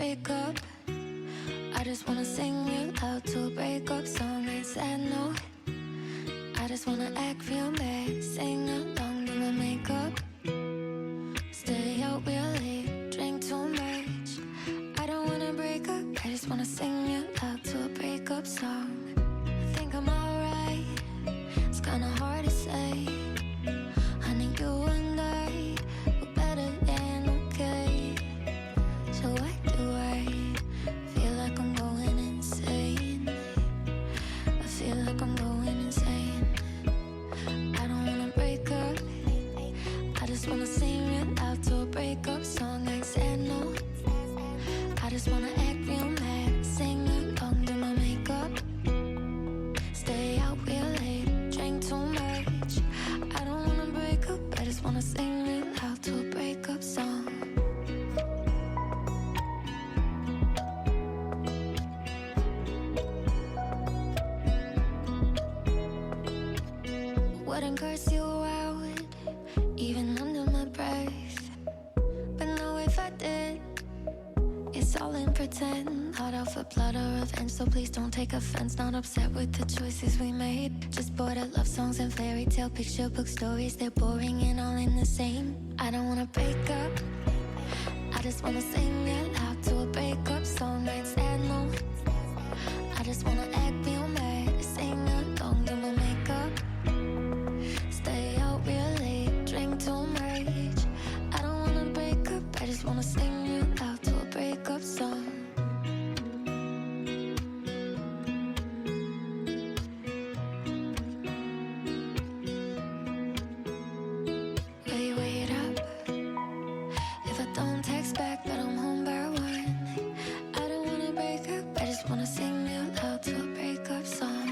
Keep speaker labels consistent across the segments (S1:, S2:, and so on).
S1: break up. I just wanna sing real loud to a breakup song. I said no. I just wanna act real bad, sing along to my makeup. Stay out real late, drink too much. I don't wanna break up, I just wanna sing real loud to a breakup song. I think I'm alright, it's kinda hard to say. Honey, you and I were better than okay. So why do I feel like I'm going insane? I feel like I'm going insane. I don't wanna break up, I just wanna sing real loud to a breakup song. I said no. I just wanna act real mad, sing along to my makeup. Stay out real late, drink too much. I don't wanna break up, I just wanna sing real loud to a breakup song. Wouldn't curse you out, even under my breath. But no, if I did, it's all in pretend. Hot off a blood or revenge, so please don't take offense. Not upset with the choices we made, just bored of love songs and fairy tale picture book stories. They're boring and all in the same. I don't wanna break up, I just wanna sing it loud to a breakup song. I said no. I just wanna act real mad, sing along to my makeup. Stay out real late, drink too much. I don't wanna break up, I just wanna sing real loud to a breakup song. Wait up. If I don't text back, but I'm home by 1. I don't wanna break up, I just wanna sing real loud to a breakup song.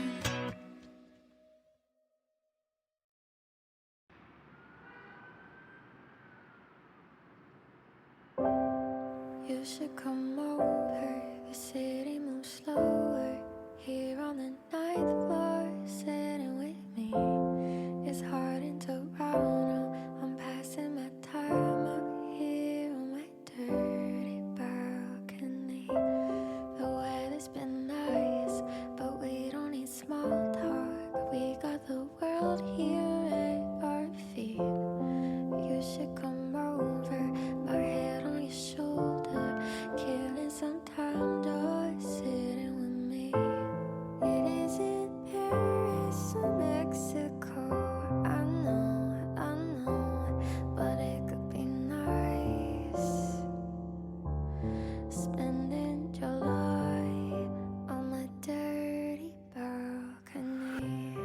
S1: You should come over, the city moves slower. Here on the 9th floor, sitting with me. It's hard to round, I'm passing my time up here on my dirty balcony. The weather's been nice, but we don't need small talk. We got the world here at our feet. You should come over, my head on your shoulder, killing some time just sitting with me. It isn't Paris or Mexico, I know, but it could be nice. Spending July on my dirty balcony.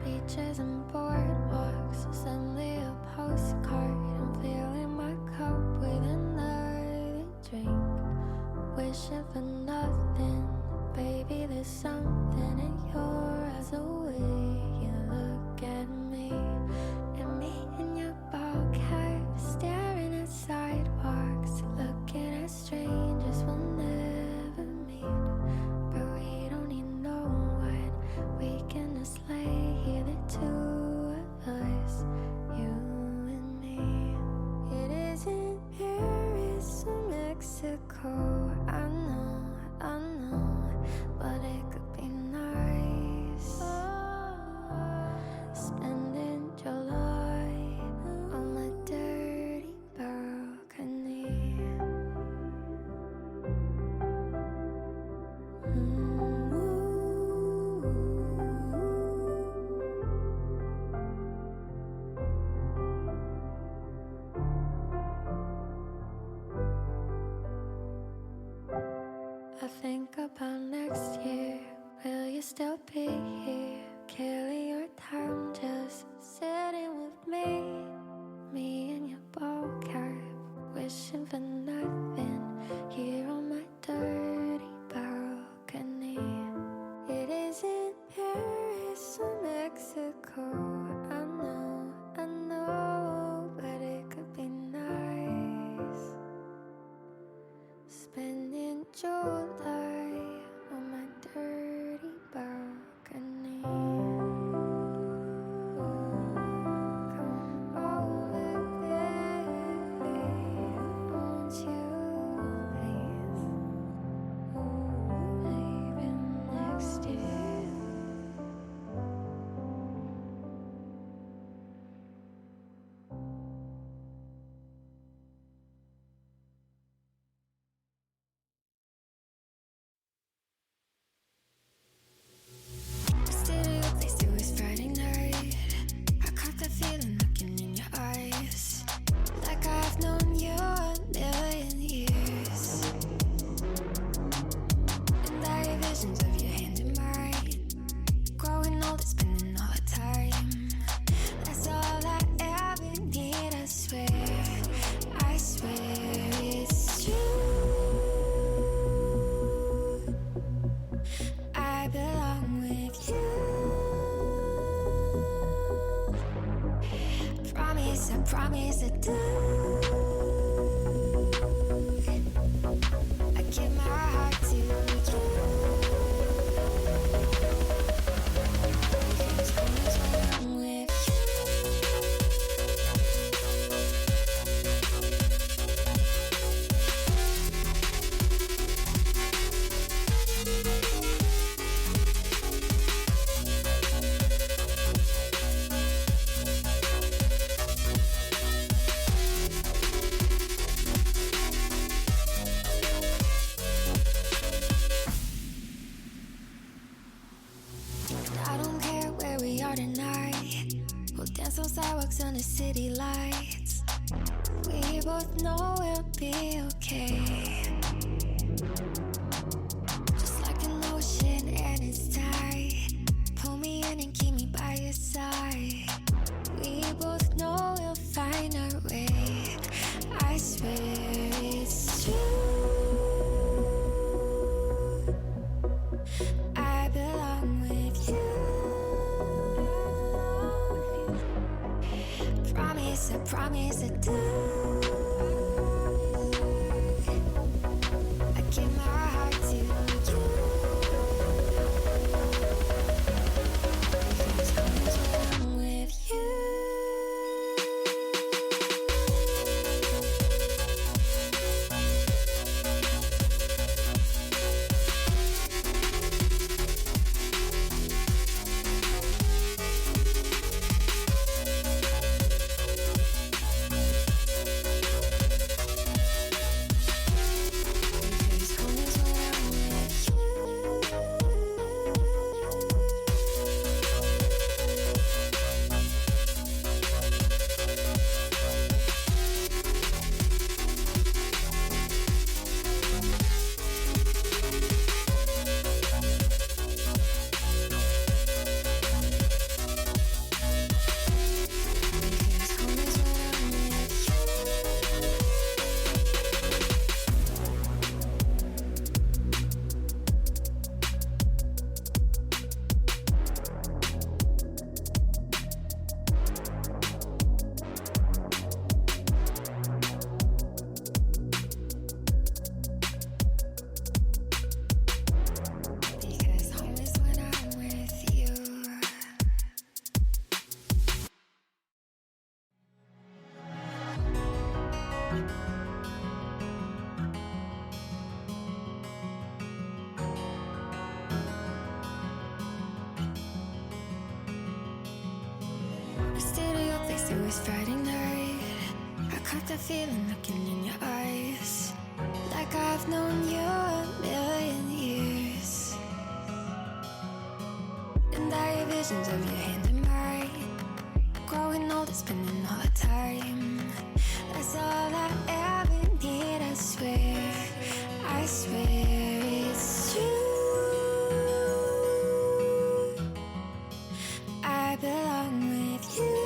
S1: Beaches and boardwalks, send me a postcard. I'm filling my cup with another drink, wishing for nothing. Baby, there's something in your eyes, the way you look at me. And me in your ball cap, staring at sidewalks, looking at strangers we'll never meet. But we don't need no one, we can just lay here, the two of us, you and me. It isn't Paris or Mexico, I know, but it could be nice. Spending July on my dirty balcony. I think about next year, will you still be here? Killing your time just sitting with me. Me in your ball cap, wishing for nothing, here on my dirty balcony. It isn't Paris or Mexico, I know, but it could be nice. Spending July on my dirty balcony. promise to do. I give my heart to you. Because always when I'm with you. I don't care where we are tonight. We'll dance on sidewalks under city lights. We both know we'll be okay. Just like an ocean and it's tide. Pull me in and keep me by your side. We both know we'll find our way. I swear it's true. I belong with you. I promise to do. I give my heart to you. Because always when I'm with you. It was Friday night. I caught that feeling looking in your eyes, like I've known you a million years. And I have visions of your hand in mine, growing older, spending all the time. That's all I ever need, I swear. I swear it's true. I belong with you.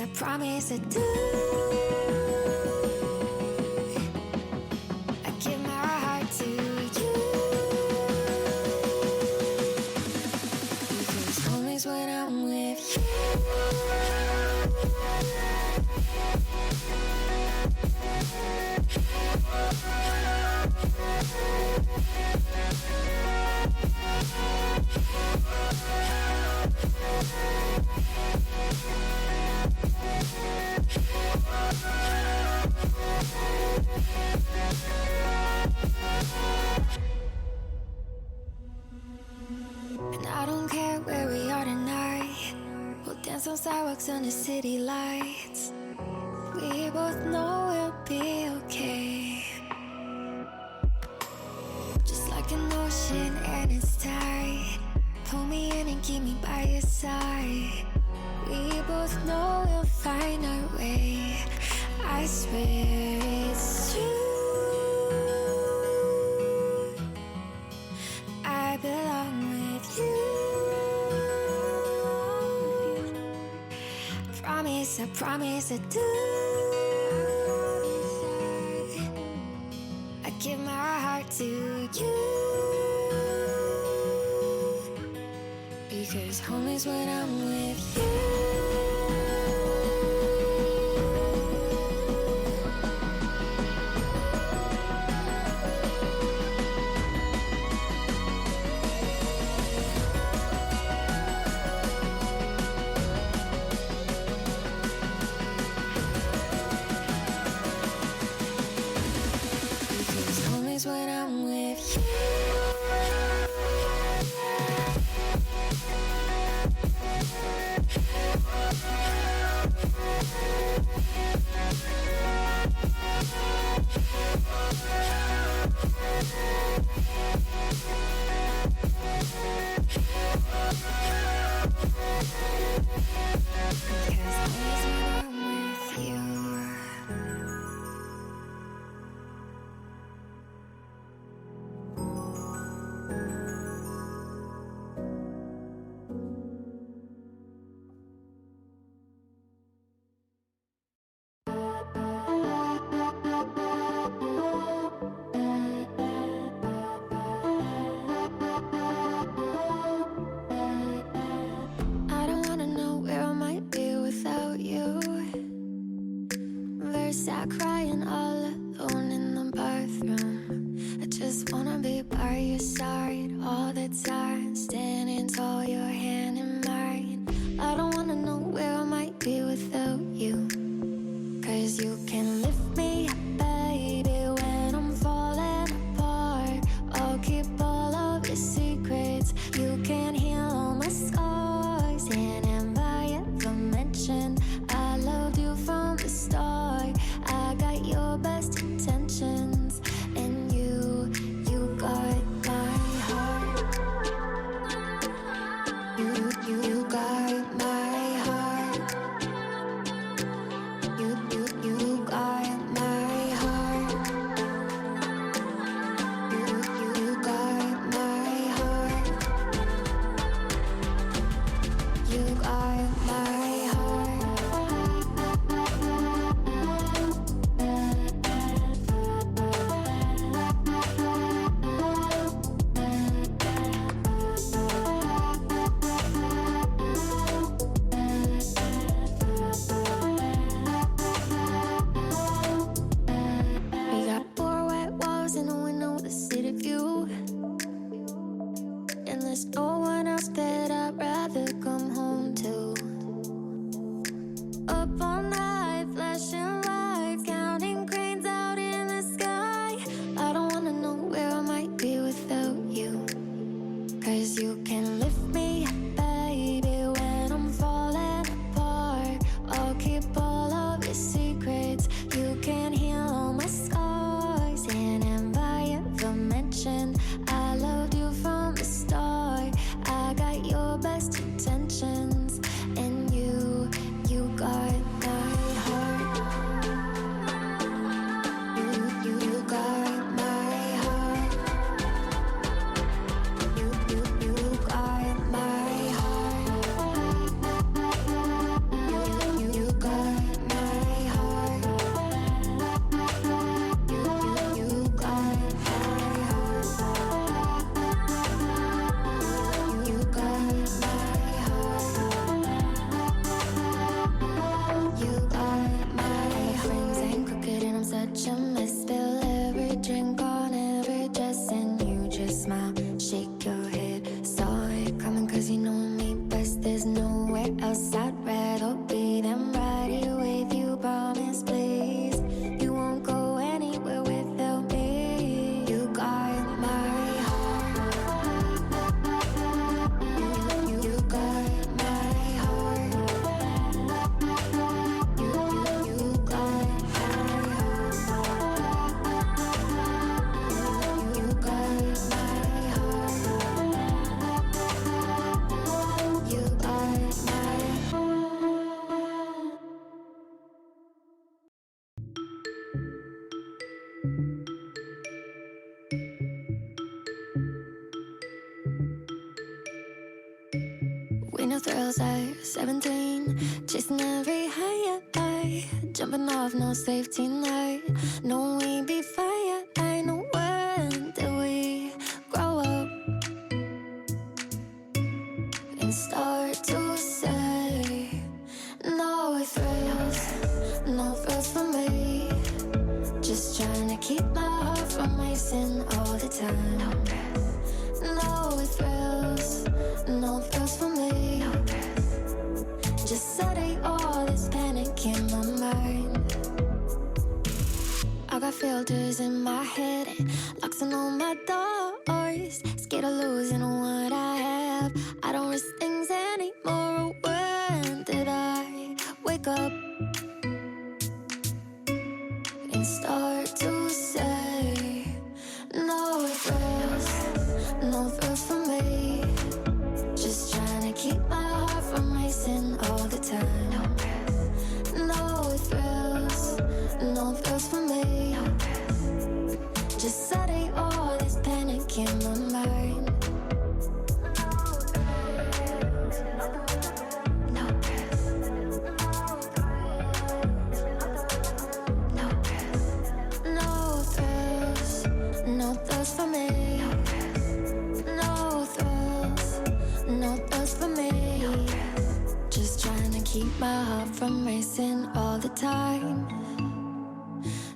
S1: I promise to do. I give my heart to you. Because always when I'm with you. And I don't care where we are tonight. We'll dance on sidewalks under city lights. We both know we'll be okay. Just like an ocean and it's tide. Pull me in and keep me by your side. We both know we'll find our way. I swear it's true. I belong with you. I promise to do. I give my heart to you. Because home is when I'm with you. Because home is when I'm with you. I don't wanna know where I might be without you. Verse I crying all alone in the bathroom. I just wanna be by your side all the time, standing tall, your hand in mine. I don't wanna know where I might be without you. 'Cause you can lift me up, baby, when I'm falling apart. I'll keep all of your secrets. You can heal all my scars. And have I ever mentioned I loved you from the start? I got your best intentions, and you got my heart. You got my heart. You got my heart. You got my heart. You got my heart. We got four white walls and a window with a city view. And there's no one else that I'd rather come home to. Up all night, flashing lights, counting cranes out in the sky. I don't wanna know where I might be without you. 'Cause you can lift me up, baby, when I'm falling apart. I'll keep all of your secrets. You can heal all my scars. And have I ever mentioned I loved you from the start? I got your best intentions, and you got my heart. You got my heart. You got my heart. You got my heart. You got my heart. You got my heart. You got my friends ain't crooked and I'm such a mess. Spill every drink on every dress and you just smile, shake your head. Saw it coming 'cause you know me best. There's nowhere else I'd rather be than right here with you. Promise, please, you won't go anywhere without me. You got my heart. You got my heart. You got my heart. You got my heart. You got my We know thrills at 17, chasing every high, jumping off, no safety net. No, we be fire. I know when did we grow up and my doors. Scared of losing what I have. I don't risk things anymore. When did I wake up and start to say no thrills, no thrills for me? Just trying to keep my heart from racing all the time. No thrills, no thrills for me. Just setting all this panic in my mind. No thrills, no thrills, no thrills, no thrills for me. No thrills, no thrills for me. Just trying to keep my heart from racing all the time.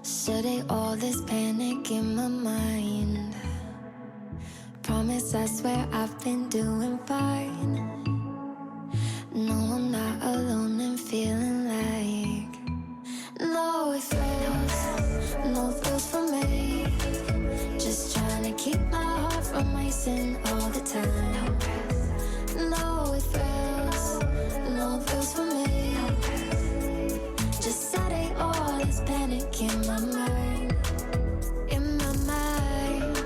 S1: Setting all this panic in my mind. Promise, I swear I've been doing fine. No, I'm not alone and feeling like no thrills, no thrills for me. Just trying to keep my heart from racing all the time. No thrills, no thrills for me. Just setting all this panic in my mind. In my mind,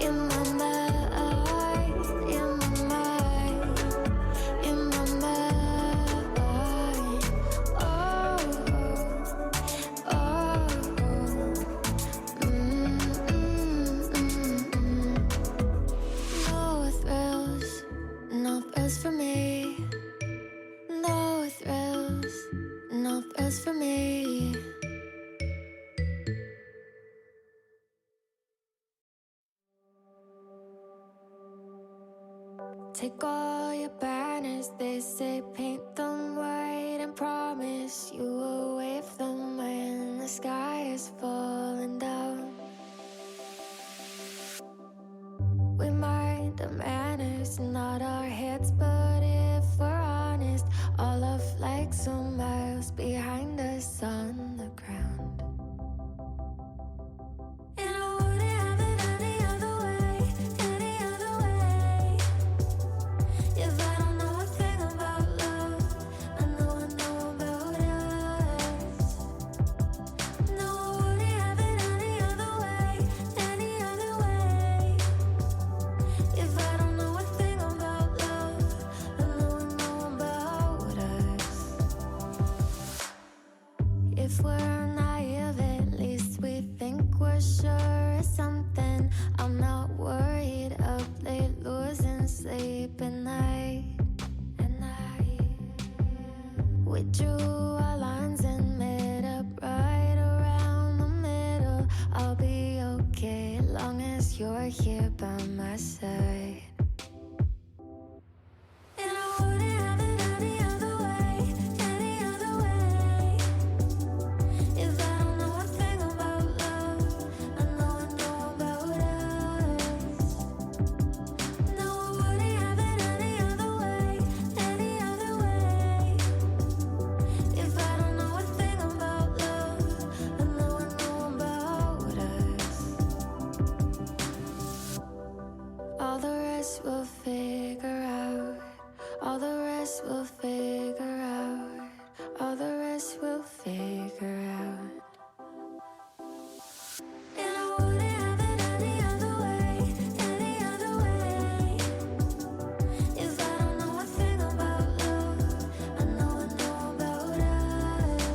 S1: in my mind, in my mind, in my mind. Oh, oh, oh. No thrills, no thrills for me. No thrills, no thrills for me. Take all your banners, they say paint them white, and promise you will wave them when the sky is falling down. We mind our manners, not our heads, but if we're honest, all our flags are miles behind us on the ground. And I wouldn't have it any other way, any other way. If I don't know a thing about love, I know about us. No, I wouldn't have it any other way, any other way. If I don't know a thing about love, I know about us. If we're naive, at least we think we're sure of something. I'm not worried of late losing sleep at night. We drew our lines and met up right around the middle. I'll be okay as long as you're here by my side. And I wouldn't have it any other way, any other way. If I don't know a thing about love, I know about us. No, I wouldn't have it any other way, any other way. If I don't know a thing about love, I know about us. All the rest we'll figure out. All the rest we'll figure out. All the rest we'll figure out. And I wouldn't have it any other way, any other way. If I don't know a thing about love, I know about us.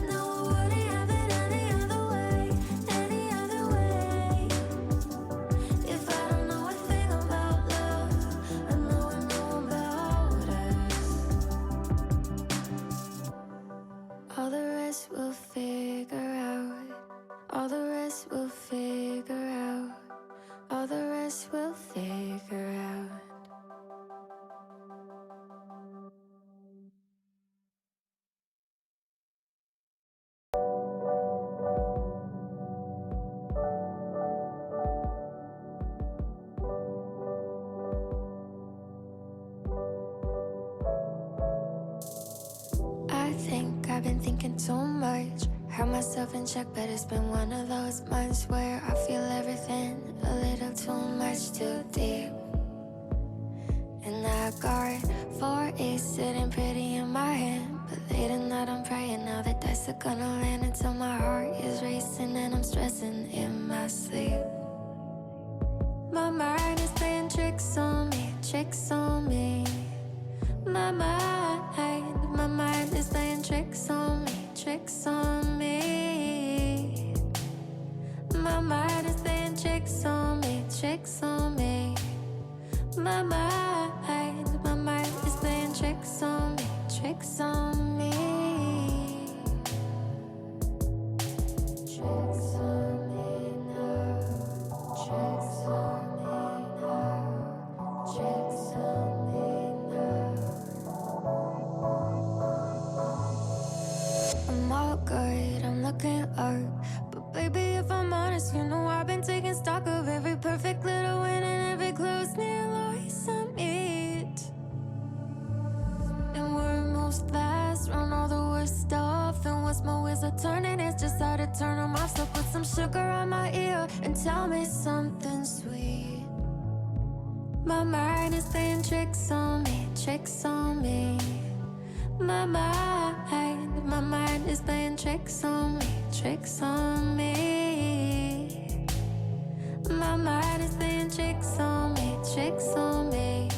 S1: No, I wouldn't have it any other way, any other way. If I don't know a thing about love, I know about us. All the rest we'll figure out. All the rest we'll figure out. All the rest we'll figure out. I think I've been thinking too much. Have myself in check, but it's been one of those months where I feel everything a little too much, too deep. And I got 4 A's sitting pretty in my hand, but late at night I'm praying now the dice are gonna land until my heart is racing and I'm stressing in my sleep. My mind is playing tricks on me, tricks on me. My mind is playing tricks on me, tricks on me. My mind is playing tricks on me, tricks on me. My mind is playing tricks on me, tricks on me. Tricks on me now, tricks on me now, tricks on me now. I'm all good, I'm looking up, but baby, if I'm honest, you know I've been taking stock of every perfect little win and every close near loss I meet. And where it moves fast, run all the worst stuff. And what's my wheels are turning, it's just how to turn them off. So put some sugar on my ear and tell me something sweet. My mind is playing tricks on me, tricks on me. My mind is playing tricks on me, tricks on me. My mind is playing tricks on me, tricks on me.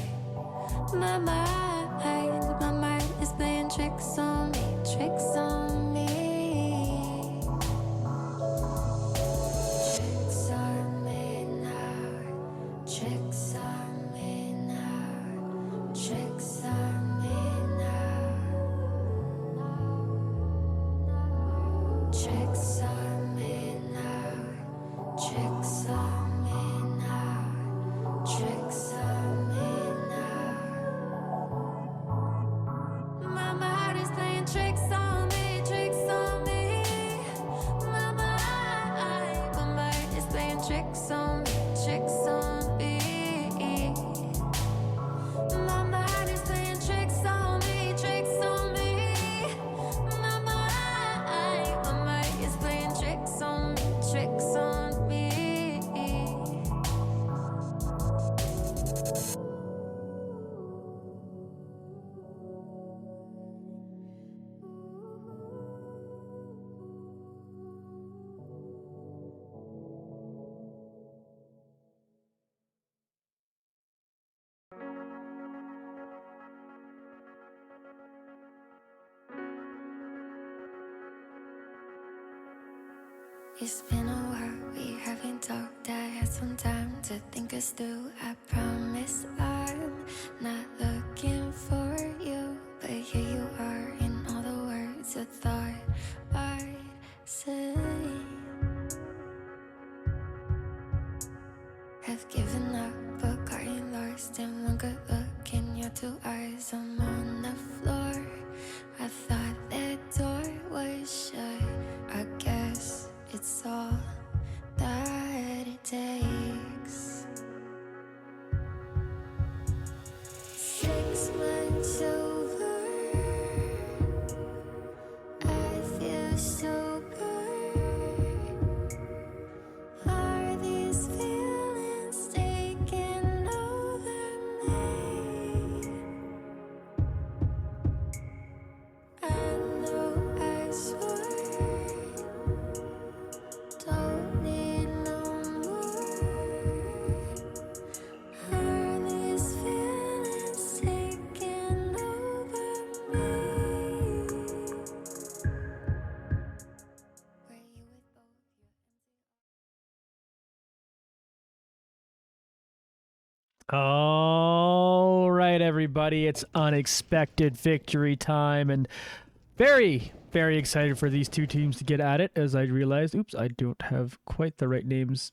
S1: My mind is playing tricks on me, tricks on me. Tricks on me now, tricks on me now, tricks on me now. Tricks on me now, tricks on me now, tricks on me now. My mind is playing tricks on me, tricks on me. My mind is playing tricks on me, tricks on me. My mind is playing tricks on me, tricks on me. My mind is playing tricks on me, tricks on me. It's been a while, we haven't talked. I had some time to think us through. I promise I'm not looking for you, but here you are in all the words I thought I'd say. Have given up, but gotten lost in one good look in your 2 eyes. I'm on the floor. I thought that door was shut. I guess it's all that it takes. 6 months over, I feel so good. Are these feelings taking over me? I know I swore don't need no more. Are these feelings taking over me? Were you with both your
S2: All right, everybody, it's unexpected victory time, and very, very excited for these two teams to get at it, as I realized, oops, I don't have quite the right names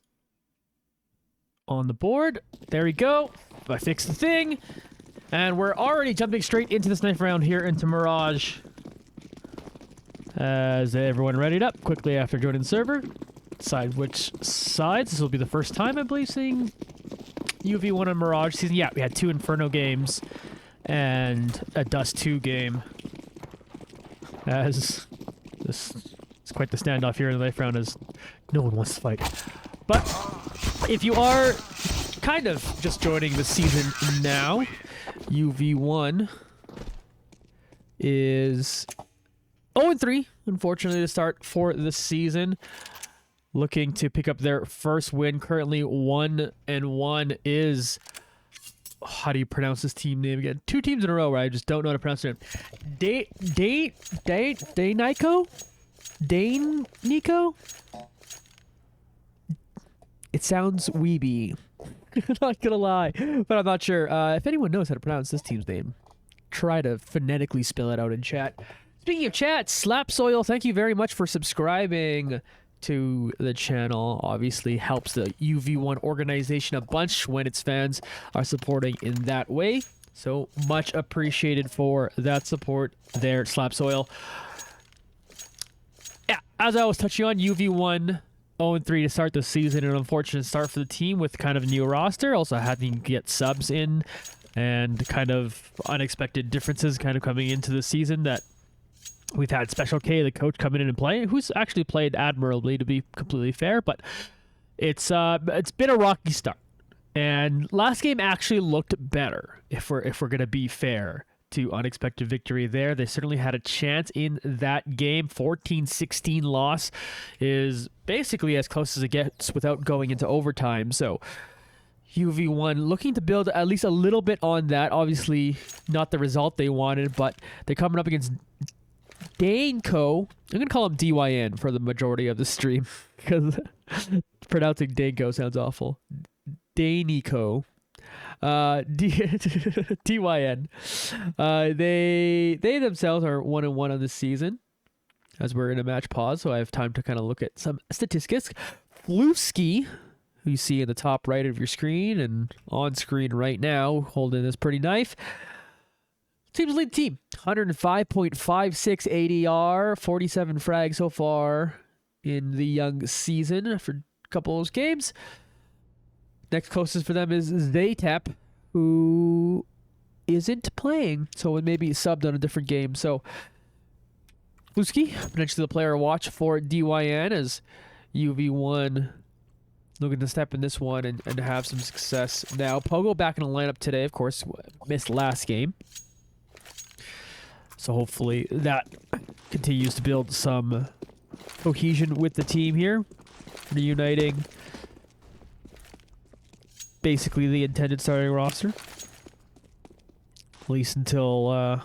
S2: on the board. There we go. I fixed the thing, and we're already jumping straight into this knife round here into Mirage. As everyone readied up quickly after joining the server. Decide which sides. This will be the first time, I believe, seeing UV1 and Mirage season. Yeah, we had 2 Inferno games and a Dust 2 game. As this quite the standoff here in the knife round as no one wants to fight. But if you are kind of just joining the season now, UV1 is 0-3, unfortunately, to start for the season. Looking to pick up their first win. Currently 1-1 is... How do you pronounce this team name again? 2 teams in a row where I just don't know how to pronounce it. Dainyko? Dainyko? It sounds weeby. Not gonna lie, but I'm not sure. If anyone knows how to pronounce this team's name, try to phonetically spell it out in chat. Speaking of chat, Slapsoil, thank you very much for subscribing to the channel. Obviously helps the UV1 organization a bunch when its fans are supporting in that way. So much appreciated for that support there, Slapsoil. Yeah, as I was touching on, UV1 0-3 to start the season. An unfortunate start for the team with kind of a new roster. Also had to get subs in and kind of unexpected differences kind of coming into the season that we've had Special K, the coach, coming in and play, who's actually played admirably, to be completely fair, but it's been a rocky start. And last game actually looked better, if we're gonna be fair to Unexpected Victory there. They certainly had a chance in that game. 14-16 loss is basically as close as it gets without going into overtime. So UV1 looking to build at least a little bit on that. Obviously not the result they wanted, but they're coming up against Dainyko. I'm going to call him DYN for the majority of the stream because pronouncing Dainyko sounds awful. Dainyko. DYN. They themselves are 1-1 on this season as we're in a match pause, so I have time to kind of look at some statistics. Fluski, who you see in the top right of your screen and on screen right now, holding this pretty knife. Team's lead team, 105.56 ADR, 47 frags so far in the young season after a couple of those games. Next closest for them is Zaytep, who isn't playing, so it may be subbed on a different game. So, Fluski, potentially the player to watch for DYN as UV1 looking to step in this one and have some success. Now, Pogo back in the lineup today, of course, missed last game. So hopefully that continues to build some cohesion with the team here. Reuniting basically the intended starting roster. At least until,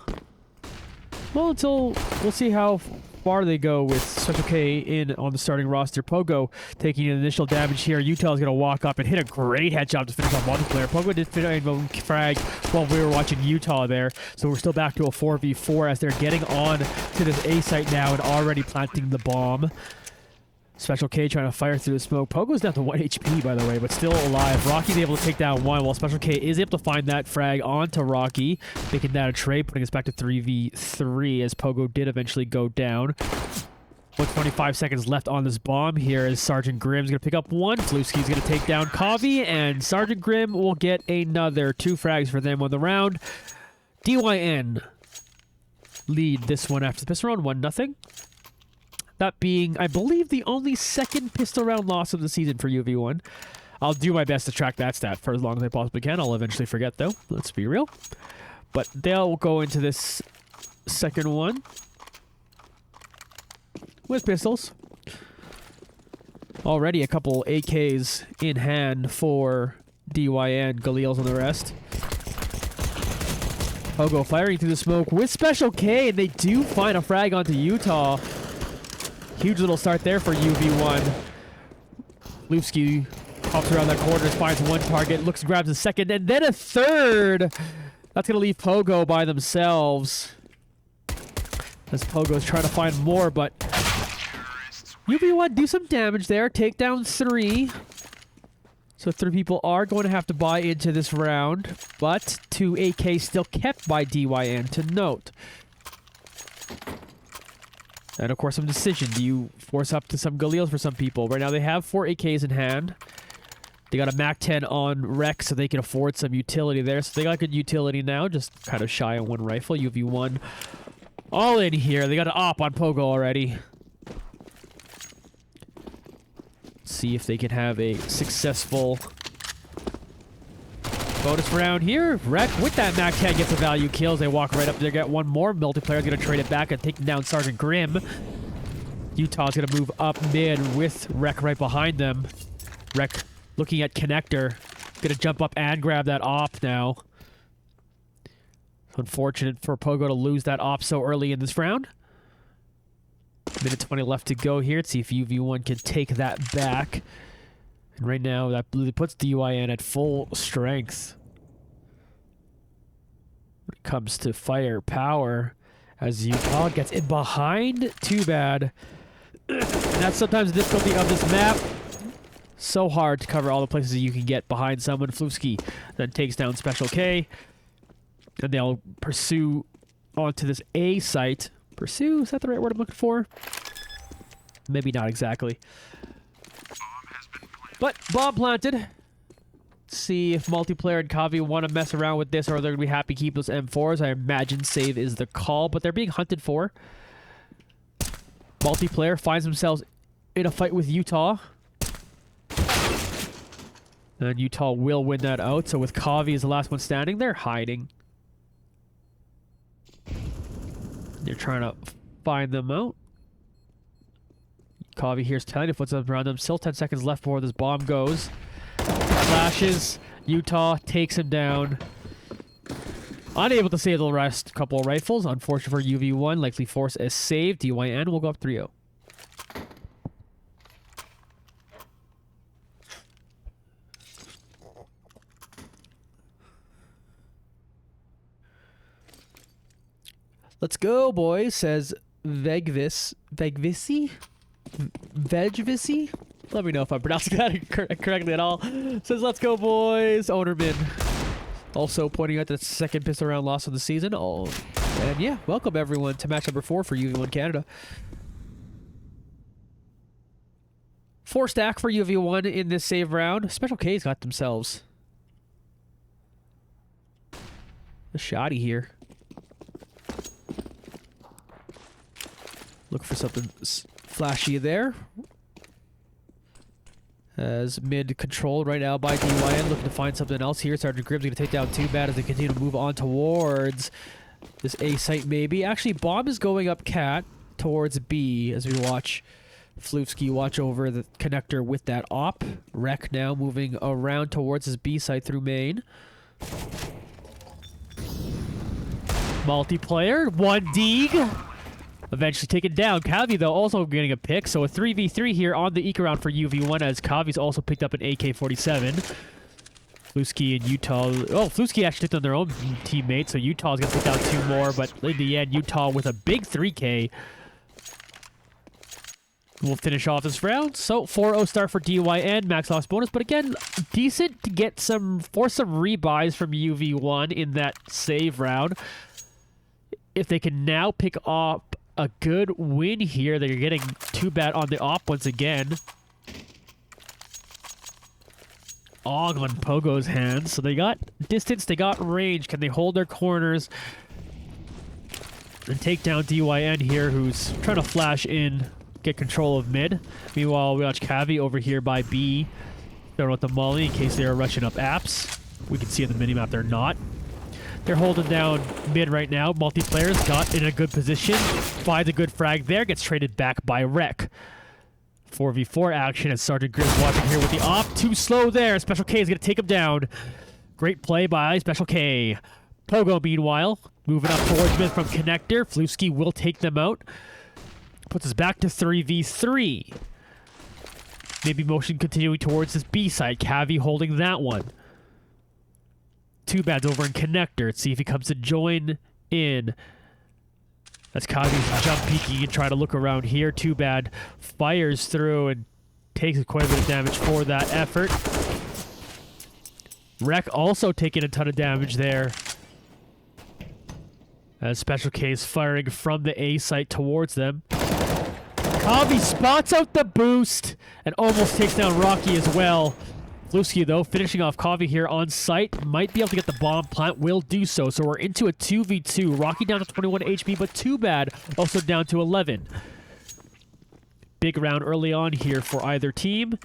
S2: until we'll see how far they go with Special K in on the starting roster. Pogo taking an initial damage here. Utah is going to walk up and hit a great headshot to finish off multiplayer. Pogo did finish a frag while we were watching Utah there. So we're still back to a 4v4 as they're getting on to this A site now and already planting the bomb. Special K trying to fire through the smoke. Pogo's down to 1 HP, by the way, but still alive. Rocky's able to take down one, while Special K is able to find that frag onto Rocky, making that a trade, putting us back to 3v3 as Pogo did eventually go down. With 25 seconds left on this bomb here as Sergeant Grimm's going to pick up one. Fluski's going to take down Kavi, and Sergeant Grimm will get another 2 frags for them on the round. DYN lead this one after the pistol round, 1-0. That being, I believe, the only second pistol round loss of the season for UV1. I'll do my best to track that stat for as long as I possibly can. I'll eventually forget, though. Let's be real. But they'll go into this second one with pistols. Already a couple AKs in hand for DYN, Galil's and the rest. Pogo firing through the smoke with Special K, and they do find a frag onto Utah. Huge little start there for UV1. Lufsky pops around that corner, finds one target, looks, grabs a second, and then a third. That's going to leave Pogo by themselves. As Pogo's trying to find more, but UV1 do some damage there. Take down 3. So 3 people are going to have to buy into this round, but 2 AK still kept by DYN to note. And of course, some decision. Do you force up to some Galils for some people? Right now, they have 4 AKs in hand. They got a MAC-10 on Rex, so they can afford some utility there. So they got good utility now, just kind of shy on 1 rifle. UV1 all in here. They got an op on Pogo already. See if they can have a successful bonus round here. Wreck with that Mac 10 gets a value kills. They walk right up there, get one more. Multiplayer going to trade it back and take down Sergeant Grimm. Utah's going to move up mid with Wreck right behind them. Wreck looking at Connector. Going to jump up and grab that op now. Unfortunate for Pogo to lose that op so early in this round. Minute 20 left to go here. Let's see if UV1 can take that back. And right now, that puts DYN at full strength. When it comes to firepower, as Utah gets in behind, too bad. And that's sometimes the difficulty of this map. So hard to cover all the places that you can get behind someone. Flufsky then takes down Special K. And they'll pursue onto this A site. Pursue? Is that the right word I'm looking for? Maybe not exactly. But bomb planted. Let's see if Multiplayer and Kavi want to mess around with this, or they're going to be happy to keep those M4s. I imagine save is the call, but they're being hunted for. Multiplayer finds themselves in a fight with Utah. And Utah will win that out. So with Kavi as the last one standing, they're hiding. They're trying to find them out. Kavi here's telling the footsteps around them. Still 10 seconds left before this bomb goes. Flashes. Utah takes him down. Unable to save the rest couple of rifles. Unfortunate for UV1. Likely force is saved. DYN will go up 3-0. Let's go, boys, says Vegvisi? Vegvisi? Let me know if I'm pronouncing that correctly at all. Says, let's go, boys. Ownerman. Also pointing out the second pistol round loss of the season. Oh, and yeah, welcome everyone to match number 4 for UV1 Canada. 4 stack for UV1 in this save round. Special K's got themselves a shoddy here. Look for something flashy there. As mid controlled right now by DYN, looking to find something else here. Sergeant Grimm's going to take down Too Bad as they continue to move on towards this A site maybe. Actually, bomb is going up cat towards B as we watch Flufsky watch over the connector with that op. Wreck now moving around towards his B site through main. Multiplayer, 1 Deeg. Eventually taken down. Kavi, though, also getting a pick. So a 3v3 here on the Eek round for UV1 as Kavi's also picked up an AK-47. Flufsky and Utah. Oh, Flufsky actually took on their own teammate, so Utah's going to take down 2 more. But in the end, Utah with a big 3K will finish off this round. So 4-0 start for DYN. Max loss bonus. But again, decent to get some rebuys from UV1 in that save round. If they can now pick up a good win here, they're getting Too Bad on the op once again. Og on Pogo's hands. So they got distance, they got range. Can they hold their corners and take down DYN here, who's trying to flash in, get control of mid. Meanwhile, we watch Kavi over here by B. Throwing out the molly in case they are rushing up apps. We can see on the minimap they're not. They're holding down mid right now. Multiplayer's got in a good position. Finds a good frag there. Gets traded back by Wreck. 4v4 action as Sergeant Grimm's watching here with the op. Too slow there. Special K is going to take him down. Great play by Special K. Pogo, meanwhile, moving up towards mid from Connector. Flufsky will take them out. Puts us back to 3v3. Maybe motion continuing towards this B side. Kavi holding that one. Too Bad's over in Connector. Let's see if he comes to join in. That's Kavi's jump peeking and try to look around here. Too Bad fires through and takes quite a bit of damage for that effort. Wreck also taking a ton of damage there. As Special K is firing from the A site towards them. Kavi spots out the boost and almost takes down Rocky as well. Flufsky, though, finishing off Kavi here on site. Might be able to get the bomb plant. Will do so. So we're into a 2v2. Rocky down to 21 HP, but Too Bad also down to 11. big round early on here for either team.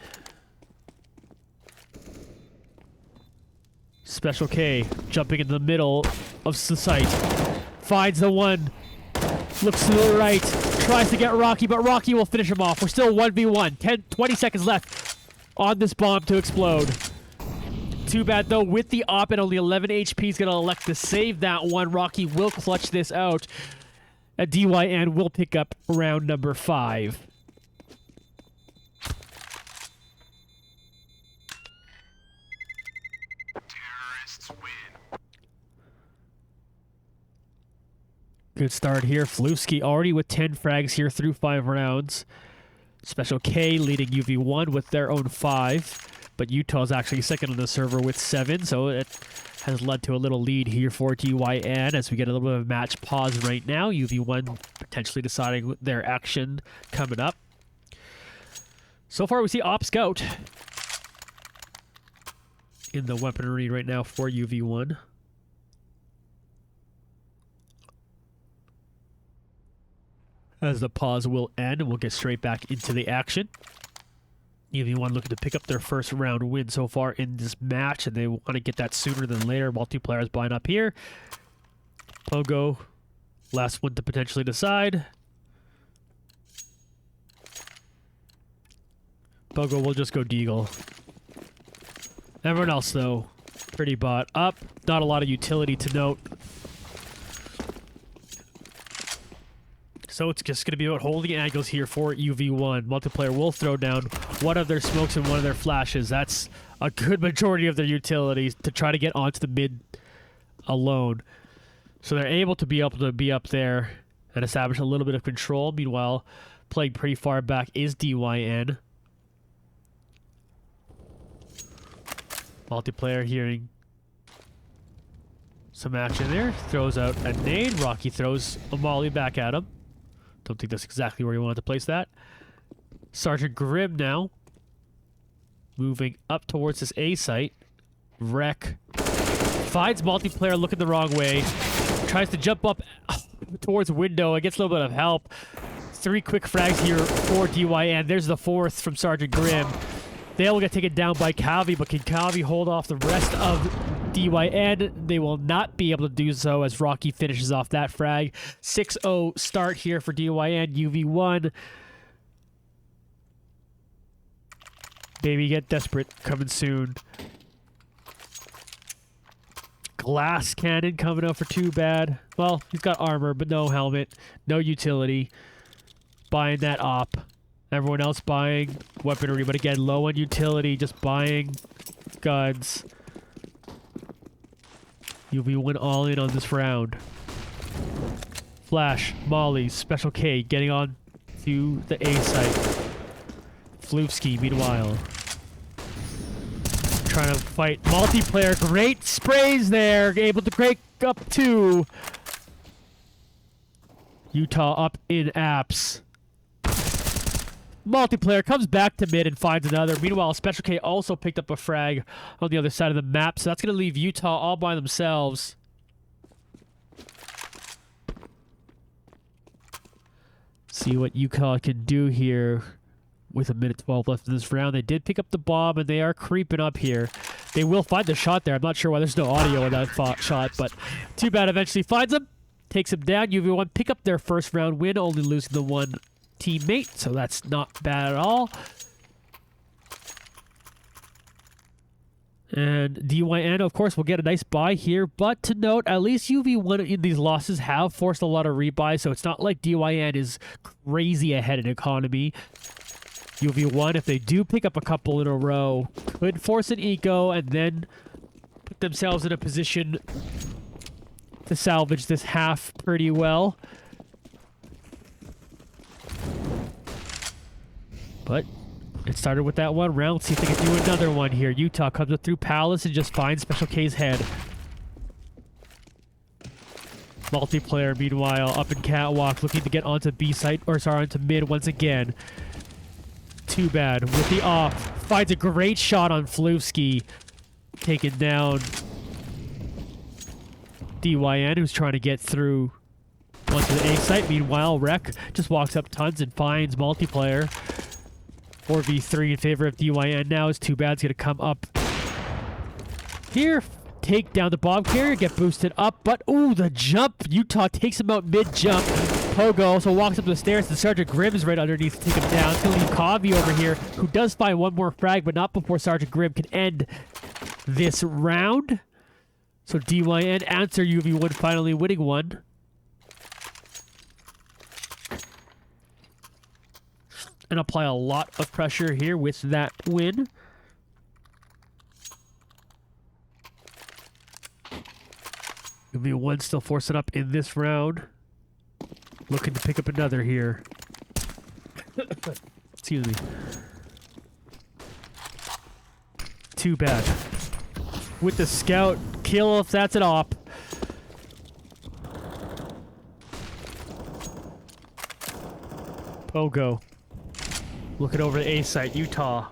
S2: Special K jumping in the middle of the site. Finds the one. Looks to the right. Tries to get Rocky, but Rocky will finish him off. We're still 1v1. 20 seconds left on this bomb to explode. Too bad, though, with the op and only 11 HP, he's going to elect to save that one. Rocky will clutch this out. And DYN will pick up round number 5. Good start here. Flewski already with 10 frags here through 5 rounds. Special K leading UV1 with their own 5. But Utah's actually second on the server with 7. So it has led to a little lead here for DYN as we get a little bit of match pause right now. UV1 potentially deciding their action coming up. So far we see Op Scout in the weaponry right now for UV1. As the pause will end, and we'll get straight back into the action. UV1 looking to pick up their first round win so far in this match, and they want to get that sooner than later. Multiplayer is buying up here. Pogo, last one to potentially decide. Pogo will just go Deagle. Everyone else, though, pretty bought up. Not a lot of utility to note. So it's just going to be about holding angles here for UV1. Multiplayer will throw down one of their smokes and one of their flashes. That's a good majority of their utilities to try to get onto the mid alone. So they're able to be up there and establish a little bit of control. Meanwhile, playing pretty far back is DYN. Multiplayer hearing some action there. Throws out a nade. Rocky throws a molly back at him. Don't think that's exactly where he wanted to place that. Sergeant Grimm now. Moving up towards this A site. Wreck. Finds multiplayer looking the wrong way. Tries to jump up towards window. It gets a little bit of help. 3 quick frags here for DYN. There's the 4th from Sergeant Grimm. They will get taken down by Calvi, but can Calvi hold off the rest of DYN? They will not be able to do so as Rocky finishes off that frag. 6-0 start here for DYN. UV1. Baby, get desperate. Coming soon. Glass cannon coming out for Too Bad. Well, he's got armor, but no helmet. No utility. Buying that op. Everyone else buying weaponry, but again, low on utility, just buying guns. UV1 all in on this round. Flash, Molly, Special K getting on to the A site. Flewski, meanwhile, trying to fight multiplayer. Great sprays there, able to break up 2. Utah up in apps. Multiplayer comes back to mid and finds another. Meanwhile, Special K also picked up a frag on the other side of the map, so that's going to leave Utah all by themselves. See what Utah can do here with 1:12 left in this round. They did pick up the bomb, and they are creeping up here. They will find the shot there. I'm not sure why there's no audio in that shot, but Too Bad eventually finds him, takes him down. UV1 pick up their first round win, only losing the one teammate, so that's not bad at all. And DYN, of course, will get a nice buy here, but to note, at least UV1 in these losses have forced a lot of rebuys, so it's not like DYN is crazy ahead in economy. UV1, if they do pick up a couple in a row, could force an eco and then put themselves in a position to salvage this half pretty well. But it started with that one round. See if they can do another one here. Utah comes up through Palace and just finds Special K's head. Multiplayer, meanwhile, up in Catwalk, looking to get onto B site, or sorry, onto mid once again. Too Bad with the off. Finds a great shot on Flewski. Taken down DYN, who's trying to get through onto the A site. Meanwhile, Wreck just walks up tons and finds multiplayer. 4v3 in favor of DYN now as Too Bad's going to come up here. Take down the bomb carrier, get boosted up, but ooh, the jump. Utah takes him out mid-jump. Pogo also walks up the stairs, and Sergeant Grimm's right underneath to take him down. It's going to leave Kavi over here, who does find one more frag, but not before Sergeant Grimm can end this round. So DYN answer UV1 finally winning one. And apply a lot of pressure here with that win. UV1 still forcing up in this round. Looking to pick up another here. Excuse me. Too bad. With the scout kill if that's an op. Pogo. Looking over the A site, Utah.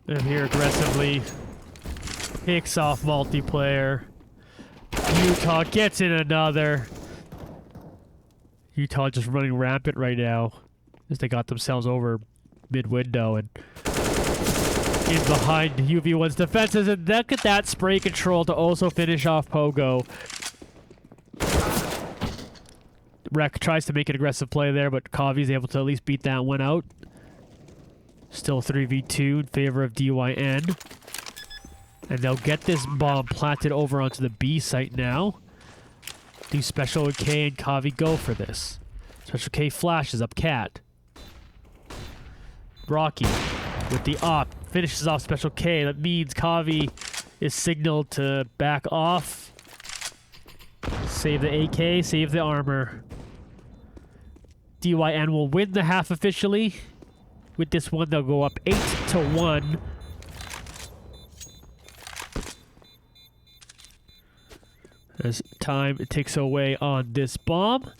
S2: And here aggressively picks off multiplayer. Utah gets in another. Utah just running rampant right now as they got themselves over mid-window and in behind UV1's defenses. And look at that spray control to also finish off Pogo. Rek tries to make an aggressive play there, but Kavi's able to at least beat that one out. Still 3v2 in favor of DYN. And they'll get this bomb planted over onto the B site now. Do Special K and Kavi go for this. Special K flashes up Cat. Rocky with the op finishes off Special K. That means Kavi is signaled to back off. Save the AK, save the armor. DYN will win the half officially. With this one, they'll go up 8-1. As time ticks away on this bomb.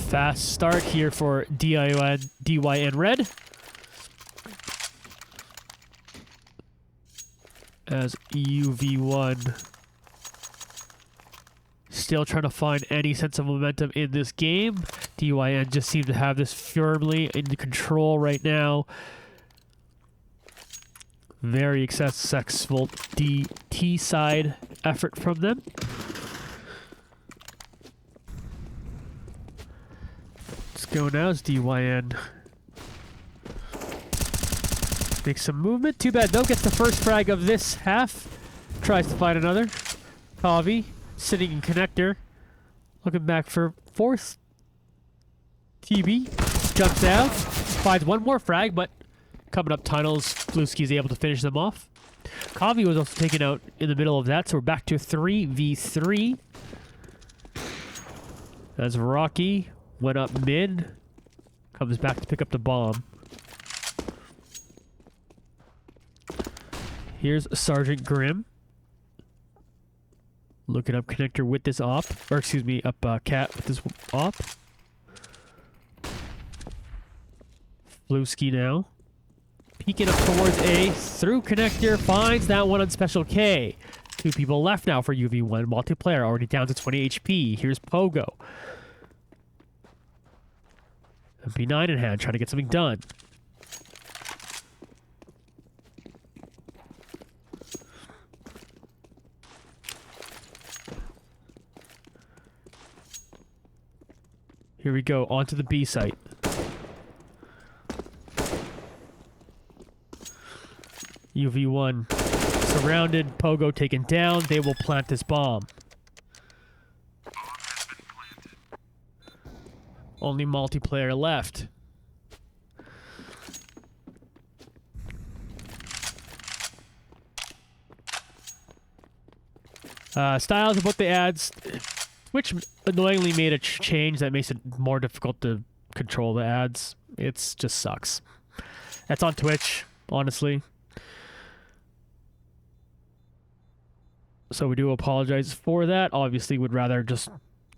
S2: Fast start here for DYN Red. As UV1 still trying to find any sense of momentum in this game. DYN just seem to have this firmly in control right now. Very successful DT side effort from them. Let's go now as DYN makes some movement. Too bad though, gets the first frag of this half. Tries to find another. Kavi sitting in connector. Looking back for fourth. TB jumps out. Finds one more frag, but coming up tunnels, Blueski's able to finish them off. Kavi was also taken out in the middle of that, so we're back to 3v3. As Rocky went up mid. Comes back to pick up the bomb. Here's Sergeant Grimm. Looking up connector with this op. Or excuse me, up Cat with this op. Blueski now. Peeking up towards A. Through connector. Finds that one on Special K. Two people left now for UV1. Multiplayer already down to 20 HP. Here's Pogo. MP9 in hand. Trying to get something done. Here we go, onto the B site. UV1 surrounded, Pogo taken down. They will plant this bomb. Only multiplayer left. Styles about the ads. Twitch annoyingly made a change that makes it more difficult to control the ads. It's just sucks. That's on Twitch, honestly. So we do apologize for that. Obviously, would rather just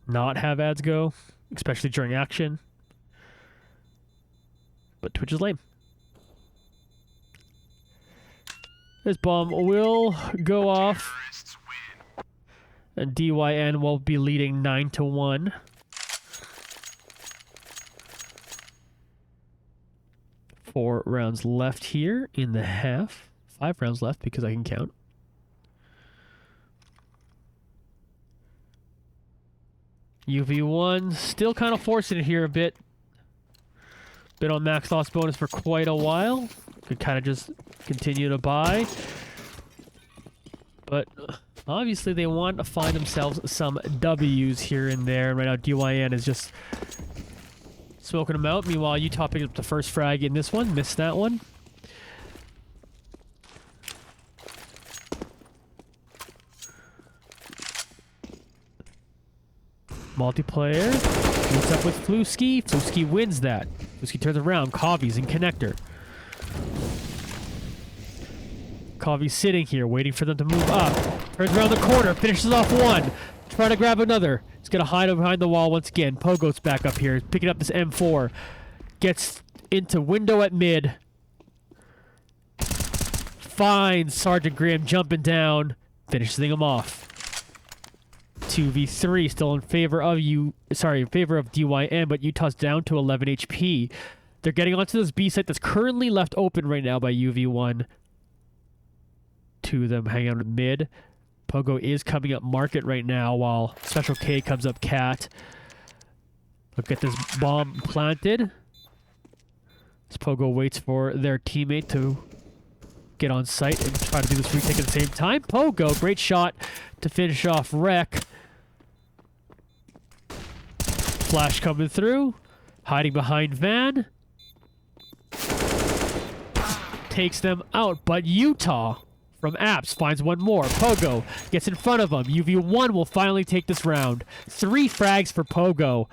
S2: not have ads go, especially during action. But Twitch is lame. This bomb will go off. And DYN will be leading 9-1. Four rounds left here in the half. 5 rounds left because I can count. UV1 still kind of forcing it here a bit. Been on max loss bonus for quite a while. Could kind of just continue to buy. But obviously they want to find themselves some W's here and there. And right now DYN is just smoking them out. Meanwhile, Utah picked up the first frag in this one. Missed that one. Multiplayer. Meets up with Fluski. Fluski wins that. Fluski turns around. Kavi's in connector. Kavi's sitting here, waiting for them to move up. Turns around the corner. Finishes off one. Trying to grab another. He's going to hide behind the wall once again. Pogo's back up here. Picking up this M4. Gets into window at mid. Finds Sergeant Graham jumping down. Finishing him off. 2v3 still in favor of DYN, but Utah's down to 11 HP. They're getting onto this B site that's currently left open right now by UV1. Two of them hang out at mid. Pogo is coming up market right now while Special K comes up cat. Look at this bomb planted. As Pogo waits for their teammate to get on site and try to do this retake at the same time. Pogo, great shot to finish off Wreck. Flash coming through. Hiding behind Van. Takes them out, but Utah from Apps finds one more. Pogo gets in front of him. UV1 will finally take this round. 3 frags for Pogo.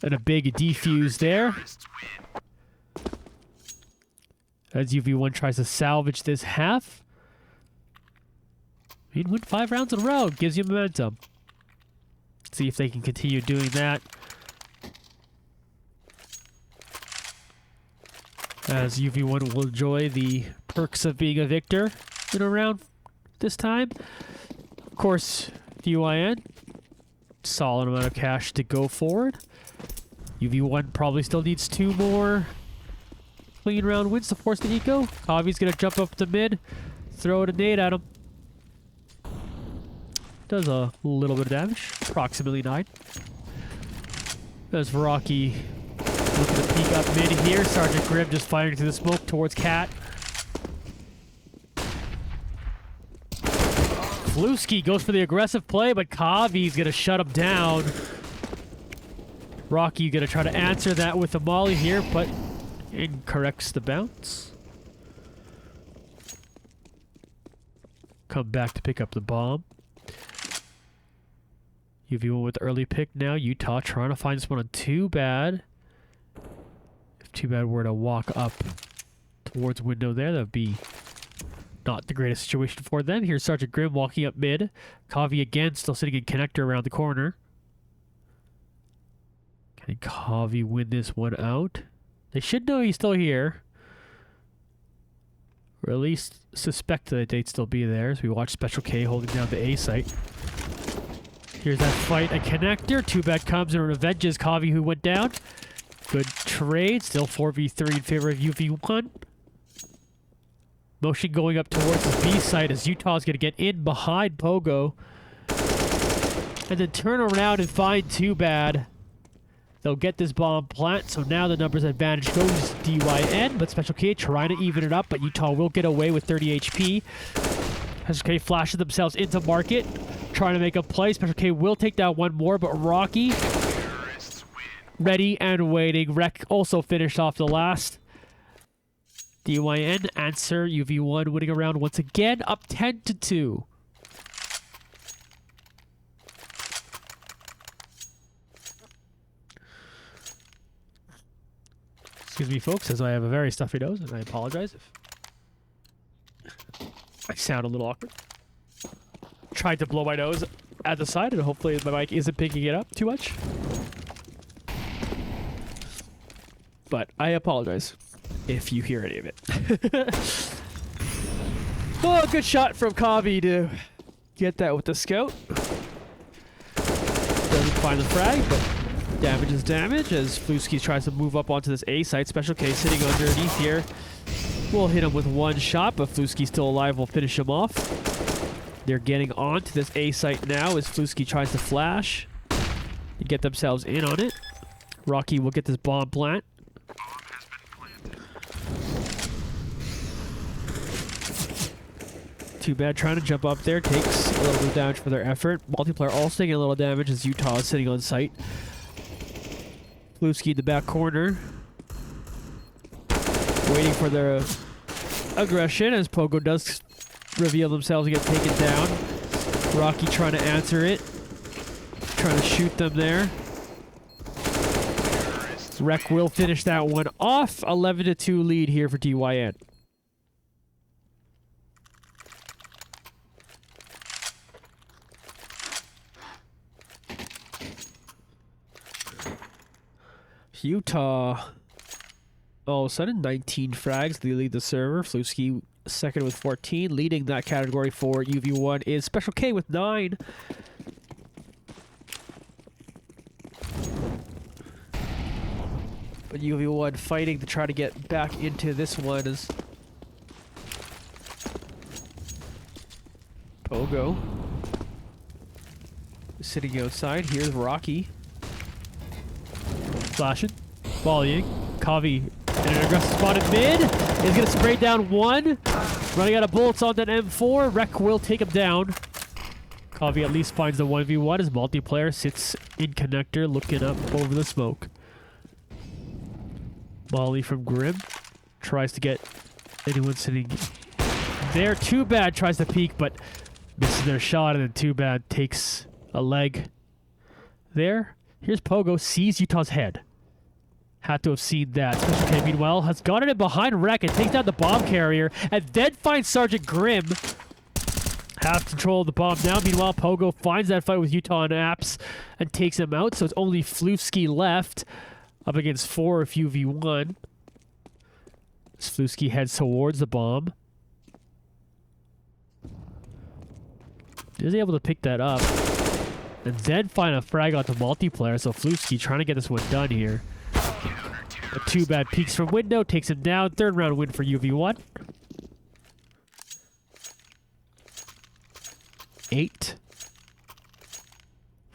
S2: And a big defuse there. As UV1 tries to salvage this half. He'd win 5 rounds in a row. Gives you momentum. Let's see if they can continue doing that. As UV1 will enjoy the perks of being a victor in a round this time. Of course, DYN, solid amount of cash to go forward. UV1 probably still needs 2 more clean round wins to force the eco. Kavi's gonna jump up to mid, throw a nade at him. Does a little bit of damage, approximately 9. There's Rocky looking to peek up mid here. Sergeant Grimm just firing through the smoke towards Cat. Fluski goes for the aggressive play, but Kavi's gonna shut him down. Rocky gonna try to answer that with a molly here, but incorrects the bounce. Come back to pick up the bomb. UV1 with the early pick now. Utah trying to find this one on Too Bad. If Too Bad were to walk up towards window there, that would be not the greatest situation for them. Here's Sergeant Grimm walking up mid. Kavi again still sitting in connector around the corner. Can Kavi win this one out? They should know he's still here. Or at least suspect that they'd still be there as we watch Special K holding down the A site. Here's that fight at connector. Too Bad comes and revenges Kavi who went down. Good trade. Still 4v3 in favor of UV1. Motion going up towards the B site as Utah's going to get in behind Pogo. And then turn around and find Too Bad. They'll get this bomb plant, so now the numbers advantage goes DYN, but Special K trying to even it up, but Utah will get away with 30 HP. Special K flashes themselves into market, trying to make a play. Special K will take down one more, but Rocky ready and waiting. Rec also finished off the last. DYN answer, UV1 winning a round once again, up 10-2. Excuse me, folks, as I have a very stuffy nose, and I apologize if I sound a little awkward. Tried to blow my nose at the side, and hopefully my mic isn't picking it up too much. But I apologize if you hear any of it. Oh, good shot from Kavi to get that with the scout. Doesn't find the frag, but damage is damage as Fluski tries to move up onto this A site. Special K sitting underneath here. We'll hit him with one shot, but Fluski's still alive. We'll finish him off. They're getting onto this A site now as Fluski tries to flash and get themselves in on it. Rocky will get this bomb plant. Too bad trying to jump up there takes a little bit of damage for their effort. Multiplayer also taking a little damage as Utah is sitting on site. Fluski in the back corner. Waiting for their aggression as Pogo does reveal themselves and get taken down. Rocky trying to answer it. Trying to shoot them there. Rec will finish that one off. 11-2 lead here for DYN. Utah, all of a sudden, 19 frags. They lead the server. Fluski second with 14. Leading that category for UV1 is Special K with 9. But UV1 fighting to try to get back into this one is Pogo sitting outside. Here's Rocky. Flashing. Volleying. Kavi in an aggressive spot in mid. Is going to spray down one. Running out of bullets on that M4. Rec will take him down. Kavi at least finds the 1v1 as multiplayer sits in connector looking up over the smoke. Molly from Grim tries to get anyone sitting there. Too Bad tries to peek but misses their shot, and then Too Bad takes a leg there. Here's Pogo, sees Utah's head. Had to have seen that. Special K, meanwhile, has gotten it behind Rec and takes down the bomb carrier, and then finds Sergeant Grimm. Has control of the bomb now. Meanwhile, Pogo finds that fight with Utah and Apps and takes him out, so it's only Fluski left up against 4 of UV1. As Fluski heads towards the bomb. Is able to pick that up. And then find a frag onto multiplayer, so Fluski trying to get this one done here. But Too Bad peeks from window, takes him down. Third round win for UV1. 8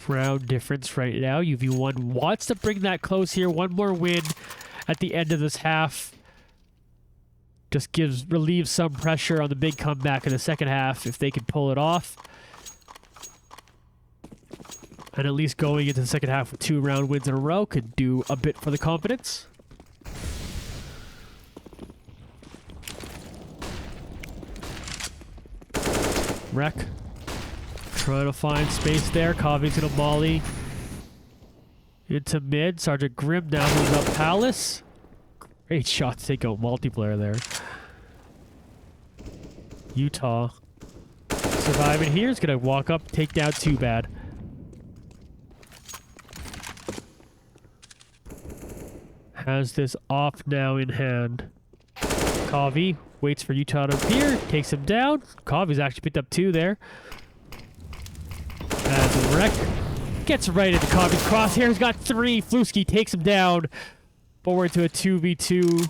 S2: round difference right now. UV1 wants to bring that close here. One more win at the end of this half. Just relieves some pressure on the big comeback in the second half if they can pull it off. And at least going into the second half with 2 round wins in a row could do a bit for the confidence. Rec trying to find space there. Kavi's gonna volley into mid. Sergeant Grimm now moves up Palace. Great shot to take out multiplayer there. Utah surviving here is gonna walk up, take down Too Bad. Has this off now in hand. Kavi waits for Utah to appear, takes him down. Kavi's actually picked up 2 there. As Rec gets right into Kavi's crosshairs, got 3. Fluski takes him down. Forward to a 2v2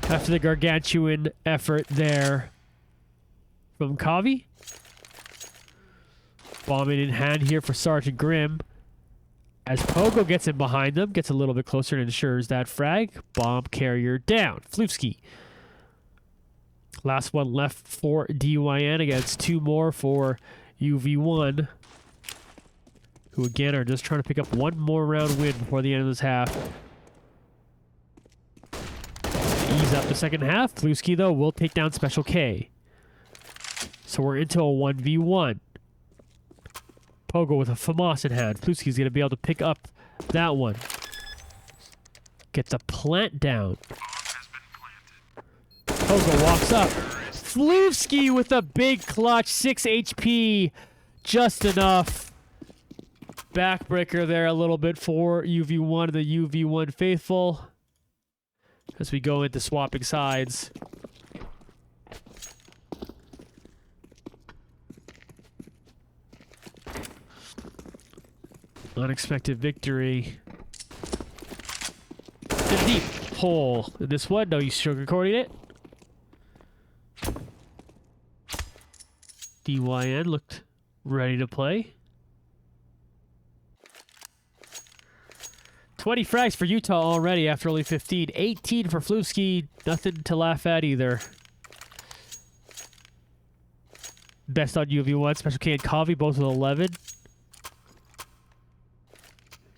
S2: after the gargantuan effort there from Kavi. Bombing in hand here for Sergeant Grimm. As Pogo gets in behind them, gets a little bit closer and ensures that frag. Bomb carrier down. Fluski. Last one left for DYN against 2 more for UV1. Who again are just trying to pick up 1 more round win before the end of this half. Ease up the second half. Fluski, though, will take down Special K. So we're into a 1v1. Pogo with a FAMAS in hand. Fluski's going to be able to pick up that one. Gets a plant down. Pogo walks up. Fluski with a big clutch. 6 HP. Just enough. Backbreaker there a little bit for UV1, the UV1 faithful. As we go into swapping sides. Unexpected victory. A deep hole. This one, no, you sugarcoating it. DYN looked ready to play. 20 frags for Utah already after only 15. 18 for Flewski. Nothing to laugh at either. Best on UV1. Special K and Kavi, both with 11.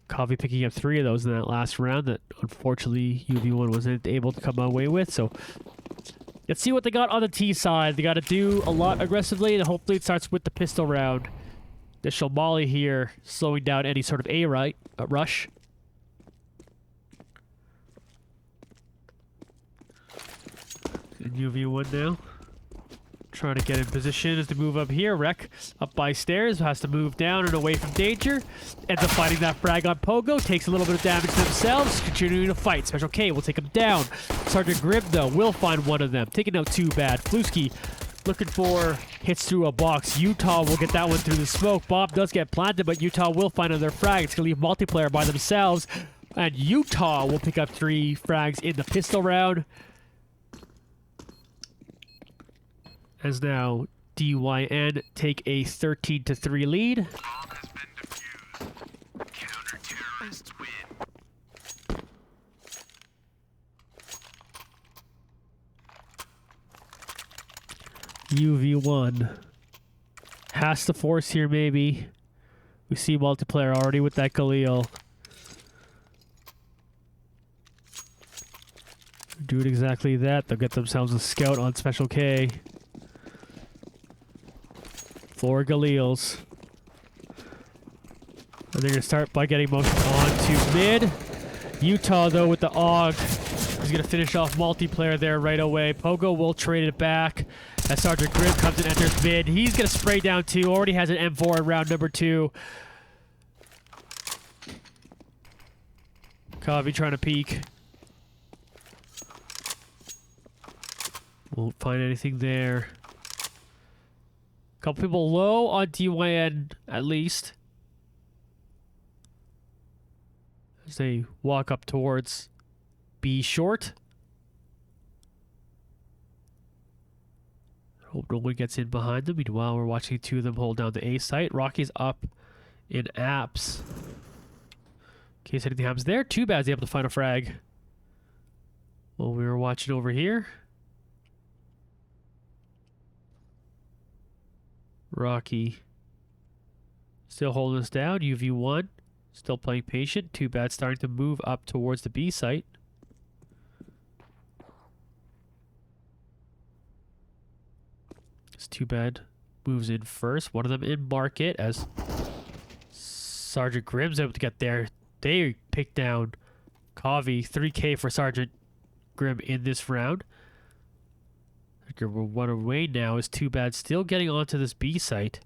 S2: Kavi picking up 3 of those in that last round that unfortunately UV1 wasn't able to come away with. So let's see what they got on the T side. They got to do a lot aggressively, and hopefully it starts with the pistol round. Initial molly here, slowing down any sort of rush. And UV1 now. Trying to get in position as to move up here. Rek up by stairs, has to move down and away from danger. Ends up fighting that frag on Pogo. Takes a little bit of damage to themselves. Continuing to fight. Special K will take him down. Sergeant Grimm, though, will find one of them. Taking out 2 bad. Flewski looking for hits through a box. Utah will get that one through the smoke. Bob does get planted, but Utah will find another frag. It's going to leave multiplayer by themselves. And Utah will pick up 3 frags in the pistol round. As now DYN take a 13-3 lead. UV1 has to force here, maybe. We see multiplayer already with that Galil. Doing exactly that. They'll get themselves a scout on Special K. 4 Galils. And they're going to start by getting motion on to mid. Utah, though, with the AUG, is going to finish off multiplayer there right away. Pogo will trade it back as Sergeant Grimm comes and enters mid. He's going to spray down 2. Already has an M4 in round number 2. Kavi trying to peek. Won't find anything there. Couple people low on DYN, at least. As they walk up towards B short. Hope no one gets in behind them. Meanwhile, we're watching 2 of them hold down the A site. Rocky's up in apps. In case anything happens there. Too bad he's able to find a frag. Well, we were watching over here. Rocky still holding us down. UV1 still playing patient. Too bad starting to move up towards the B site. It's Too Bad moves in first. One of them in market as Sergeant Grimm's able to get there. They pick down Kavi. 3K for Sergeant Grimm in this round. We're 1 away now. Is Too Bad still getting onto this B site.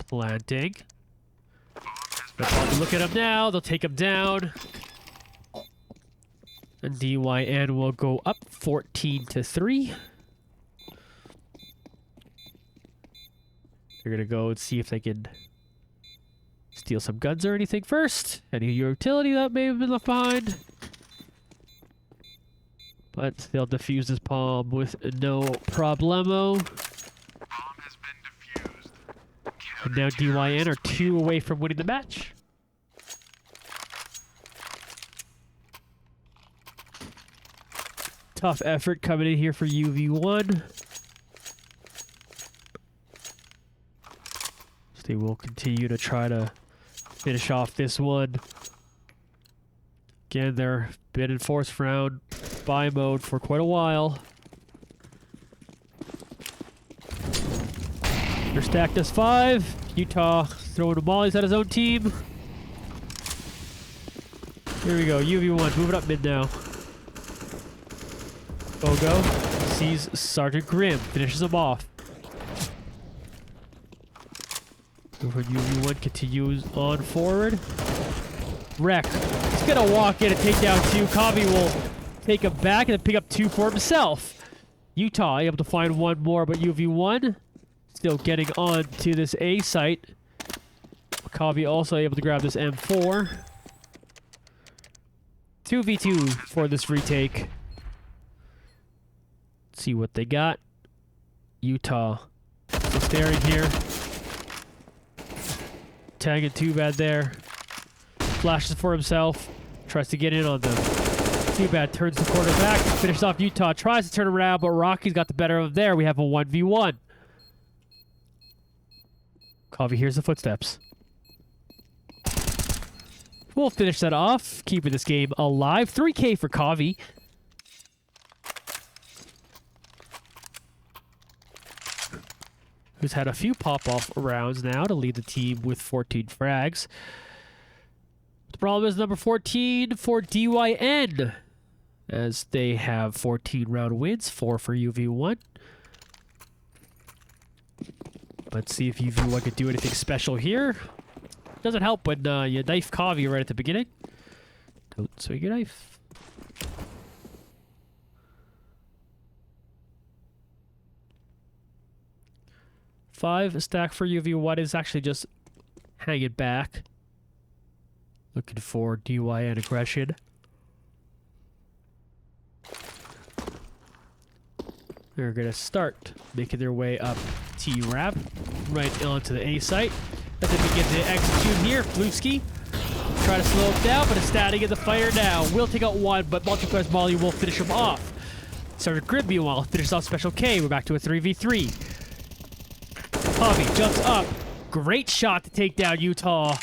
S2: Planting. They'll probably look at him now. They'll take him down. And DYN will go up 14-3. They're going to go and see if they can steal some guns or anything first. Any utility that may have been left behind. But they'll defuse this bomb with no problemo. And now DYN are 2 away from winning the match. Tough effort coming in here for UV1. So they will continue to try to finish off this one. Again, they're been in force round buy mode for quite a while. They're stacked as 5. Utah throwing the mollies at his own team. Here we go. UV1 moving up mid now. Bogo sees Sergeant Grimm, finishes him off. UV1 continues on forward. Rek. He's gonna walk in and take down 2. Kavi will take him back and then pick up 2 for himself. Utah able to find 1 more, but UV1 still getting on to this A site. Kavi also able to grab this M4. 2v2 for this retake. Let's see what they got. Utah. So staring here. Tagging too bad there. Flashes for himself. Tries to get in on them. Too bad turns the corner back. Finishes off Utah. Tries to turn around, but Rocky's got the better of him there. We have a 1v1. Kavi hears the footsteps. We'll finish that off, keeping this game alive. 3K for Kavi. Who's had a few pop-off rounds now to lead the team with 14 frags. The problem is number 14 for DYN, as they have 14 round wins, 4 for UV1. Let's see if UV1 can do anything special here. Doesn't help when you knife Kavi right at the beginning. Don't swing your knife. Five stack for UV1 is actually just hanging back. Looking for DYN aggression. They're going to start making their way up T-Rap right onto the A site. As they begin to execute here, Flewski try to slow him down, but is standing in the fire now. Will take out one, but Multiplayer's Molly will finish him off. Sergeant Grim, meanwhile, finishes off Special K. We're back to a 3v3. Kavi jumps up. Great shot to take down Utah.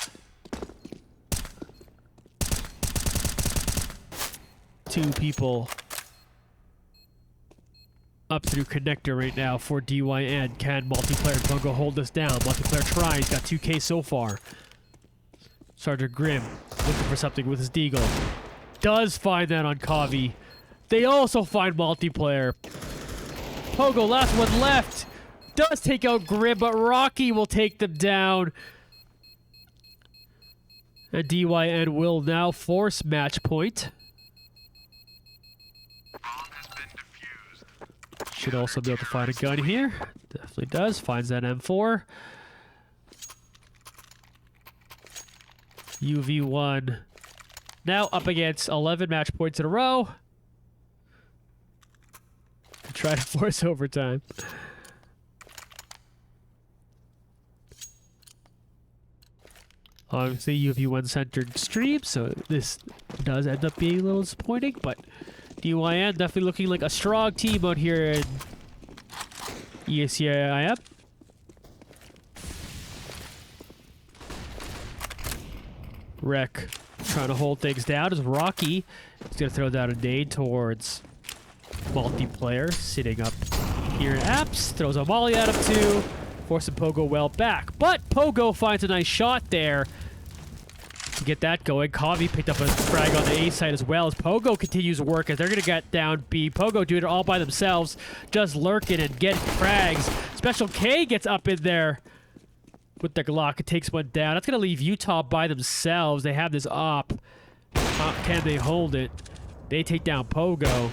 S2: Two people up through connector right now for DYN. Can Multiplayer and Bungo hold this down? Multiplayer trying. He's got 2K so far. Sergeant Grim looking for something with his deagle. Does find that on Kavi. They also find Multiplayer. Pogo, last one left. Does take out Grim, but Rocky will take them down. And DYN will now force match point. Should also be able to find a gun here. Definitely does. Finds that M4. UV1 now up against 11 match points in a row. Try to force overtime. Obviously, UV1 centered stream, so this does end up being a little disappointing, but DYN definitely looking like a strong team out here in ESEA. Rec trying to hold things down as Rocky is going to throw down a nade towards Multiplayer, sitting up here in Apps, throws a molly at him too, forcing Pogo well back. But Pogo finds a nice shot there to get that going. Kavi picked up a frag on the A side as well as Pogo continues to work as they're going to get down B. Pogo doing it all by themselves, just lurking and getting frags. Special K gets up in there with the Glock. It takes one down. That's going to leave Utah by themselves. They have this op. Can they hold it? They take down Pogo.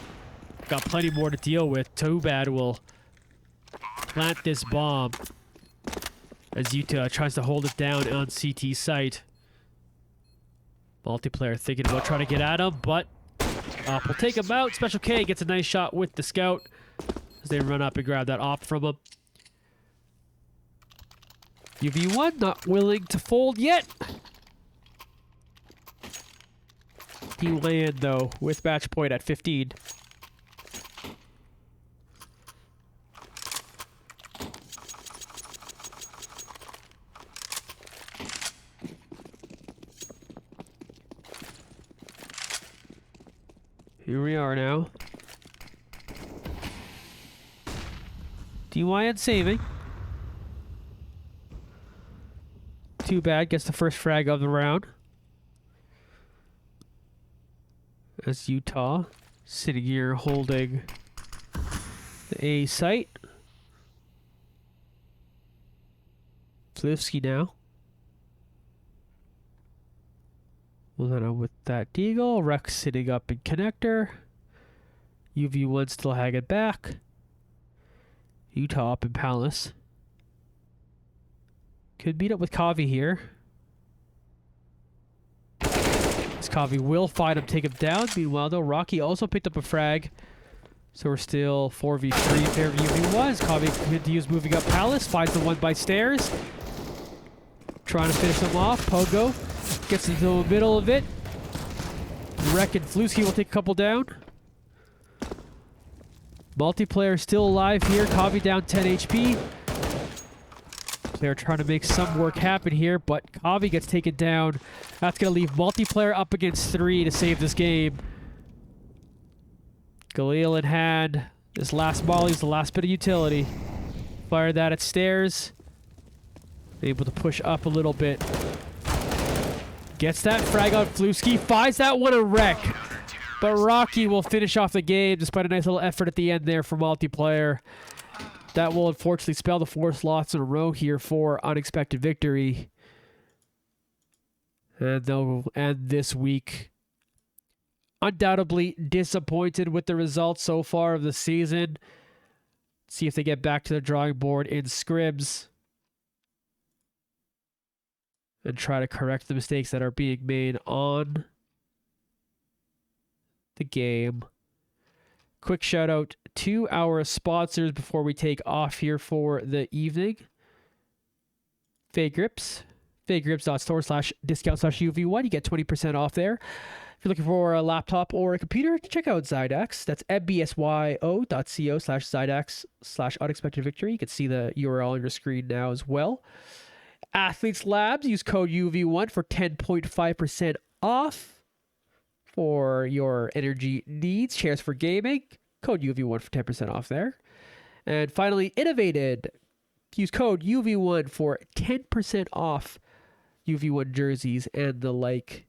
S2: Got plenty more to deal with. Too bad will plant this bomb as Utah tries to hold it down on CT site. Multiplayer thinking about trying to get at him, but Op will take him out. Special K gets a nice shot with the scout as they run up and grab that Op from him. UV1 not willing to fold yet. DYN though with match point at 15. Here we are now. DYN saving. Too bad, gets the first frag of the round. As Utah sitting here holding the A site. Flewski now. Well, then with that deagle, Rex sitting up in connector. UV1 still hanging back. Utah up in Palace. Could meet up with Kavi here.
S3: Skavi will find him, take him down. Meanwhile, though, Rocky also picked up a frag. So we're still 4v3 pair of UV1. Skavi continues moving up Palace, finds the one by stairs. Trying to finish him off. Pogo gets into the middle of it. Rek and Flusky will take a couple down. Multiplayer still alive here. Kavi down 10 HP. They're trying to make some work happen here, but Kavi gets taken down. That's going to leave multiplayer up against 3 to save this game. Galil in hand. This last volley is the last bit of utility. Fire that at stairs. Able to push up a little bit. Gets that frag out. Flusky finds that one a wreck. But Rocky will finish off the game despite a nice little effort at the end there for multiplayer. That will unfortunately spell the 4th loss in a row here for Unexpected Victory. And they'll end this week undoubtedly disappointed with the results so far of the season. See if they get back to the drawing board in scrims and try to correct the mistakes that are being made on the game. Quick shout out to our sponsors before we take off here for the evening. Faygrips. Faygrips.store/discount/UV1. You get 20% off there. If you're looking for a laptop or a computer, check out Zydax. That's mbsyo.co/Zydax/unexpected-victory. You can see the URL on your screen now as well. Athletes Labs. Use code UV1 for 10.5% off for your energy needs. Chairs for gaming. Code UV1 for 10% off there. And finally, Innovated. Use code UV1 for 10% off UV1 jerseys and the like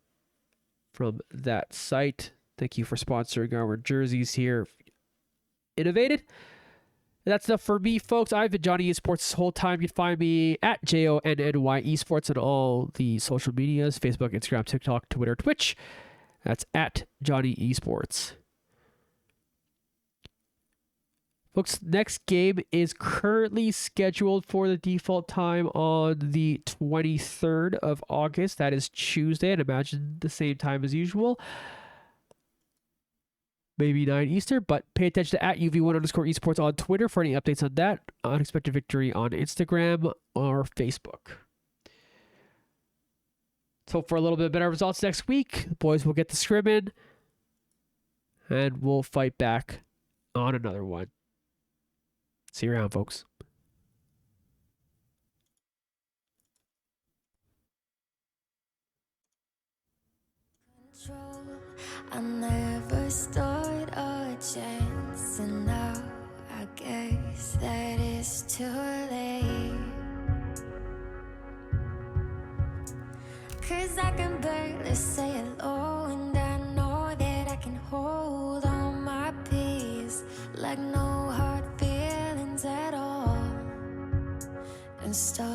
S3: from that site. Thank you for sponsoring our jerseys here. Innovated. That's enough for me, folks. I've been Johnny Esports this whole time. You can find me at JONNY Esports on all the social medias: Facebook, Instagram, TikTok, Twitter, Twitch. That's at Johnny Esports. Folks, next game is currently scheduled for the default time on the 23rd of August. That is Tuesday, and imagine the same time as usual. Maybe 9 Eastern, but pay attention to at UV1_esports on Twitter for any updates on that. Unexpected Victory on Instagram or Facebook. Let's hope for a little bit better results next week. The boys will get the scrim in, and we'll fight back on another one. See you around, folks.
S1: Control. I never stood a chance, and now I guess that it's too late. 'Cause I can barely say hello, and I know that I can hold on my peace like no hard feelings at all, and start